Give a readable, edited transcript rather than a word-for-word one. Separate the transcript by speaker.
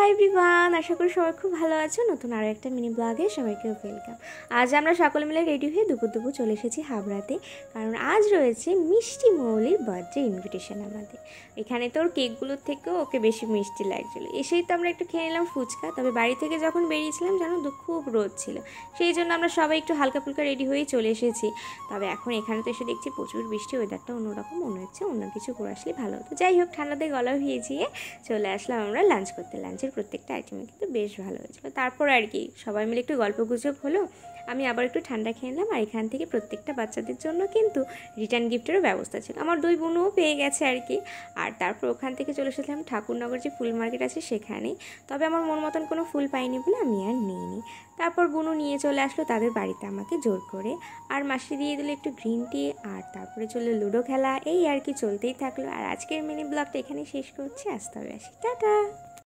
Speaker 1: Hi everyone, আশা করি সবাই খুব ভালো আছো। নতুন আরও একটা মিনি ব্লগে সবাইকে ওয়েলকাম। আজ আমরা সকলে মিলে রেডি হয়ে দুপুর চলে এসেছি হাবড়াতে, কারণ আজ রয়েছে মিষ্টি মৌলির বার্থডে ইনভিটেশন আমাদের এখানে। তো ওর কেকগুলোর থেকেও ওকে বেশি মিষ্টি লাগছিলো। এসেই তো আমরা একটু খেয়ে নিলাম ফুচকা। তবে বাড়ি থেকে যখন বেরিয়েছিলাম জানো তো খুব রোদ ছিল, সেই জন্য আমরা সবাই একটু হালকা ফুলকা রেডি হয়েই চলে এসেছি। তবে এখন এখানে তো এসে দেখছি প্রচুর বৃষ্টি, ওয়েদারটা অন্যরকম, মনে হচ্ছে অন্য কিছু করে আসলে ভালো হতো। যাই হোক, ঠান্ডাতে গলা ভিজিয়ে চলে আসলাম আমরা লাঞ্চ করতে। লাঞ্চের প্রত্যেকটা আইটেমই কিন্তু বেশ ভালো হয়েছিল। তারপর আর কি সবাই মিলে একটু গল্প গুজব হলো, আমি আবার একটু ঠান্ডা খেয়ে নিলাম। আর এখান থেকে প্রত্যেকটা বাচ্চাদের জন্য কিন্তু রিটার্ন গিফটেরও ব্যবস্থা ছিল, আমার দুই বোনও পেয়ে গেছে আর কি। আর তারপর ওখান থেকে চলে এসেছিলাম ঠাকুরনগর যে ফুল মার্কেট আছে সেখানেই। তবে আমার মন মতন কোনো ফুল পাইনি বলে আমি আর নিইনি। তারপর বোনও নিয়ে চলে আসলো তাদের বাড়িতে আমাকে জোর করে, আর মাসি দিয়ে দিল একটু গ্রিন টি, আর তারপরে চললো লুডো খেলা। এই আর কি চলতেই থাকলো। আর আজকের মিনি ব্লগটা এখানেই শেষ করছি। আসতে হবে, আসি, টাটা।